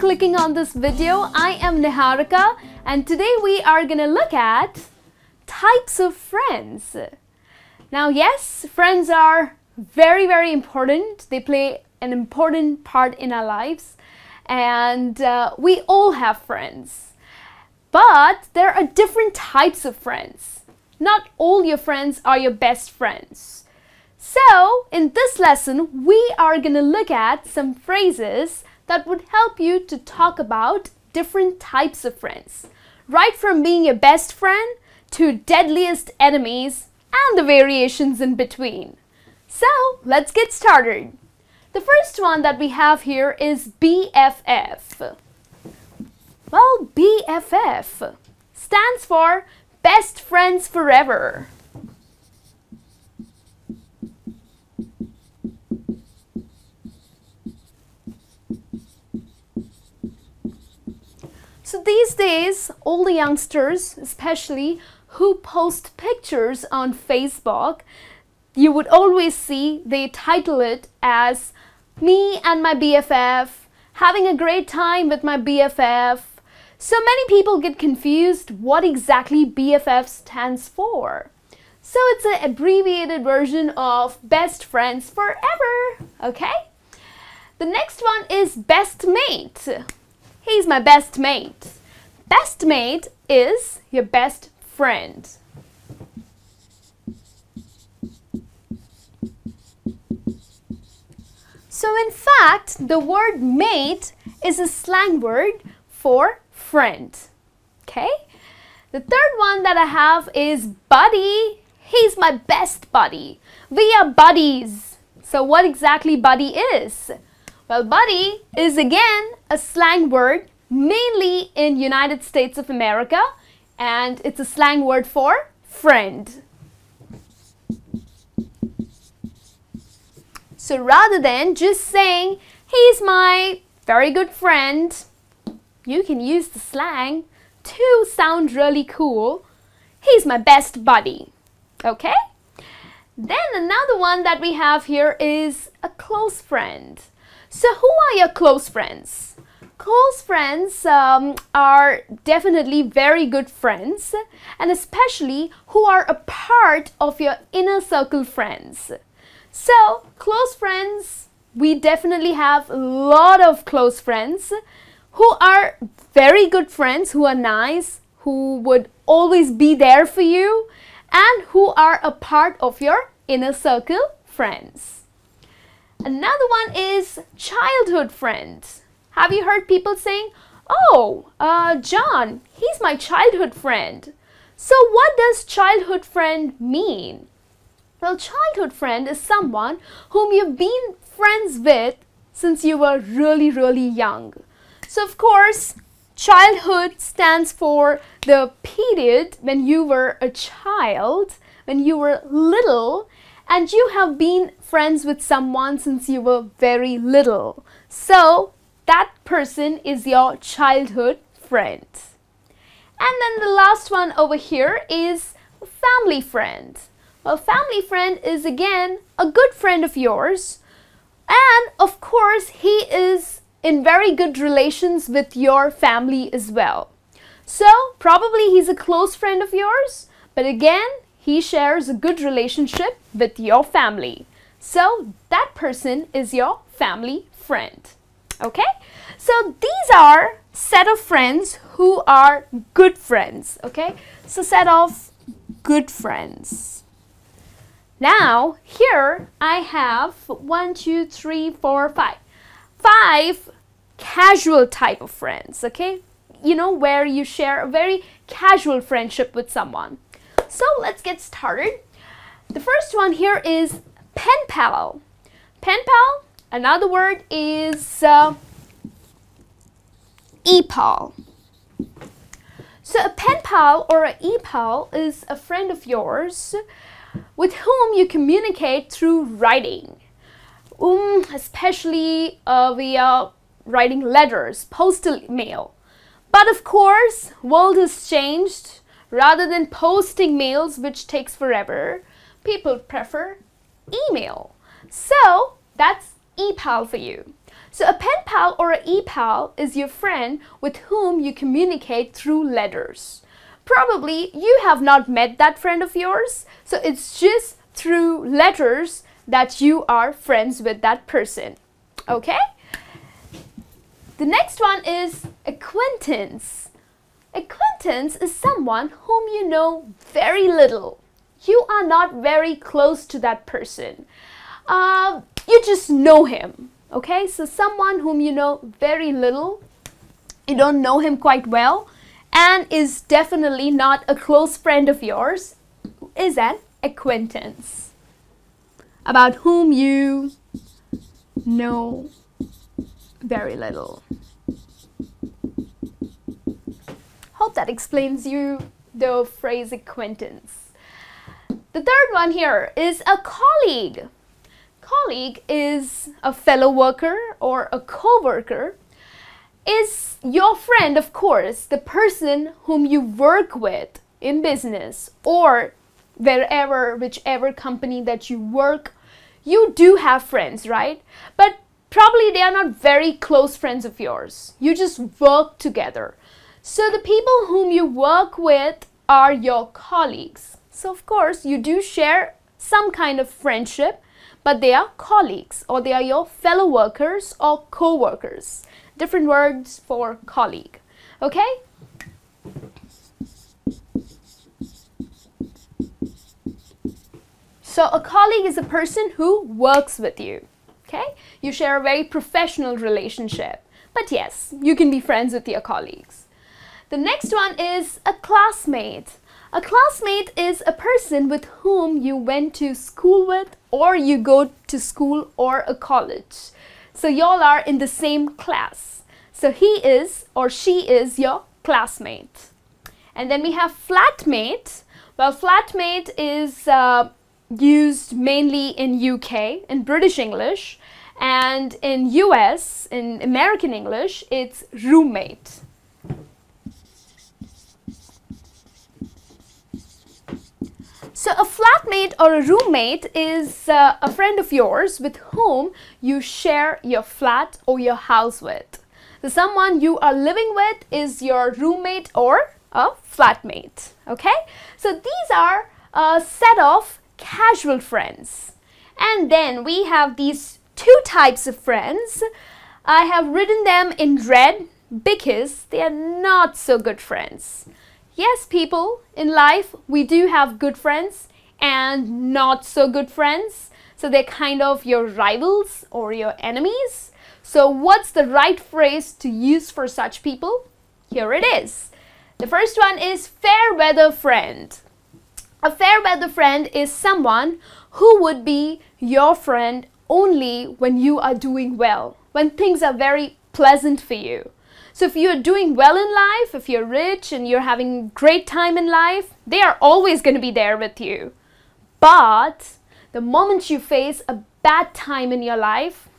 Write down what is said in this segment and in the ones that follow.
clicking on this video. I am Niharika and today we are gonna look at types of friends. Now yes, friends are very important. They play an important part in our lives and we all have friends. But there are different types of friends. Not all your friends are your best friends. So in this lesson, we are going to look at some phrases that would help you to talk about different types of friends. Right from being your best friend to deadliest enemies and the variations in between. So let's get started. The first one that we have here is BFF. Well, BFF stands for Best Friends Forever. So these days, all the youngsters, especially who post pictures on Facebook, you would always see they title it as me and my BFF, having a great time with my BFF. So many people get confused what exactly BFF stands for. So it's an abbreviated version of Best Friends Forever, okay? The next one is Best Mate. He's my best mate. Best mate is your best friend. So in fact, the word mate is a slang word for friend. Okay? The third one that I have is buddy. He's my best buddy. We are buddies. So what exactly buddy is? Well, buddy is again a slang word mainly in United States of America, and it's a slang word for friend. So rather than just saying, he's my very good friend, you can use the slang to sound really cool. He's my best buddy. Okay? Then another one that we have here is a close friend. So who are your close friends? Close friends are definitely very good friends, and especially who are a part of your inner circle friends. So close friends, we definitely have a lot of close friends who are very good friends, who are nice, who would always be there for you, and who are a part of your inner circle friends. Another one is childhood friend. Have you heard people saying, oh, John, he's my childhood friend. So what does childhood friend mean? Well, childhood friend is someone whom you've been friends with since you were really young. So of course, childhood stands for the period when you were a child, when you were little, and you have been friends with someone since you were very little. So that person is your childhood friend. And then the last one over here is family friend. Well, family friend is again a good friend of yours. And of course, he is in very good relations with your family as well. So probably he's a close friend of yours, but again, he shares a good relationship with your family. So that person is your family friend. Okay? So these are set of friends who are good friends. Okay? So set of good friends. Now here I have 1, 2, 3, 4, 5. 5 casual type of friends. Okay? You know, where you share a very casual friendship with someone. So let's get started. The first one here is pen pal. Pen pal, another word is e-pal. So a pen pal or an e-pal is a friend of yours with whom you communicate through writing. Especially via writing letters, postal mail. But of course, world has changed. Rather than posting mails, which takes forever, people prefer email. So that's e-pal for you. So a pen pal or an e-pal is your friend with whom you communicate through letters. Probably you have not met that friend of yours, so it's just through letters that you are friends with that person. Okay? The next one is acquaintance. Acquaintance is someone whom you know very little. You are not very close to that person. You just know him. Okay? So someone whom you know very little, you don't know him quite well, and is definitely not a close friend of yours, is an acquaintance. About whom you know very little. Hope that explains you the phrase acquaintance. The third one here is a colleague. Colleague is a fellow worker or a co-worker. Is your friend, of course, the person whom you work with in business or wherever, whichever company that you work. You do have friends, right? But probably they are not very close friends of yours. You just work together. So the people whom you work with are your colleagues. So of course you do share some kind of friendship, but they are colleagues or they are your fellow workers or co-workers. Different words for colleague. Okay? So a colleague is a person who works with you. Okay? You share a very professional relationship. But yes, you can be friends with your colleagues. The next one is a classmate. A classmate is a person with whom you went to school with or you go to school or a college. So y'all are in the same class. So he is or she is your classmate. And then we have flatmate. Well, flatmate is used mainly in UK, in British English, and in US, in American English, it's roommate. So a flatmate or a roommate is a friend of yours with whom you share your flat or your house with. So someone you are living with is your roommate or a flatmate. Okay? So these are a set of casual friends. And then we have these two types of friends. I have written them in red because they are not so good friends. Yes, people, in life, we do have good friends and not so good friends. So they're kind of your rivals or your enemies. So what's the right phrase to use for such people? Here it is. The first one is fair weather friend. A fair weather friend is someone who would be your friend only when you are doing well, when things are very pleasant for you. So if you're doing well in life, if you're rich and you're having a great time in life, they are always going to be there with you. But the moment you face a bad time in your life,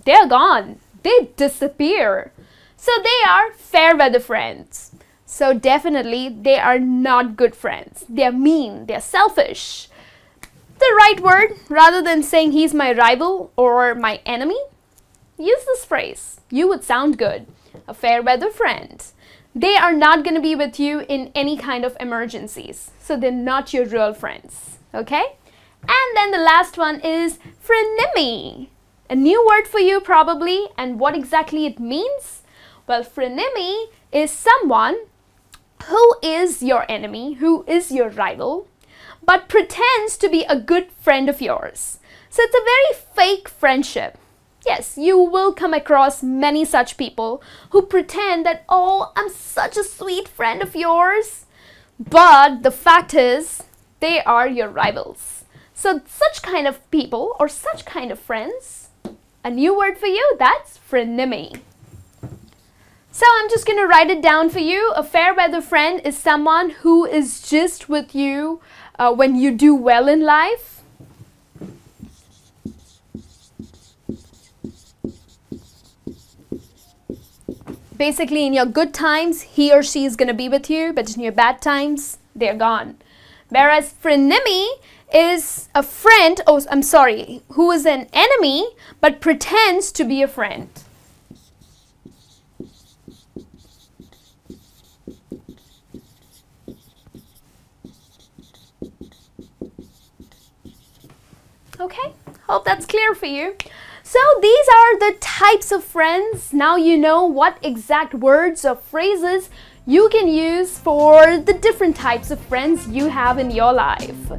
they're gone. They disappear. So they are fair weather friends. So definitely they are not good friends. They're mean, they're selfish. The right word, rather than saying he's my rival or my enemy, use this phrase. You would sound good. A fair weather friend. They are not going to be with you in any kind of emergencies. So they're not your real friends. Okay? And then the last one is frenemy. A new word for you probably. And what exactly it means? Well, frenemy is someone who is your enemy, who is your rival, but pretends to be a good friend of yours. So it's a very fake friendship. Yes, you will come across many such people who pretend that, oh, I'm such a sweet friend of yours. But the fact is, they are your rivals. So such kind of people or such kind of friends, a new word for you, that's frenemy. So I'm just going to write it down for you. A fair weather friend is someone who is just with you when you do well in life. Basically, in your good times, he or she is going to be with you, but in your bad times, they're gone. Whereas frenemy is a friend, who is an enemy, but pretends to be a friend. Okay, hope that's clear for you. So these are the types of friends. Now you know what exact words or phrases you can use for the different types of friends you have in your life.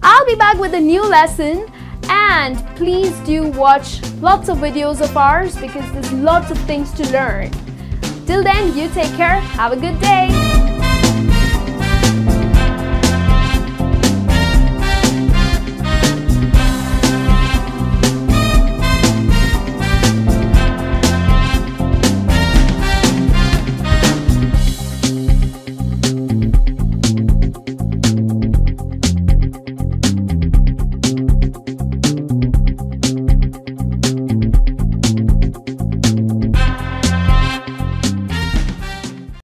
I'll be back with a new lesson, and please do watch lots of videos of ours because there's lots of things to learn. Till then, you take care. Have a good day.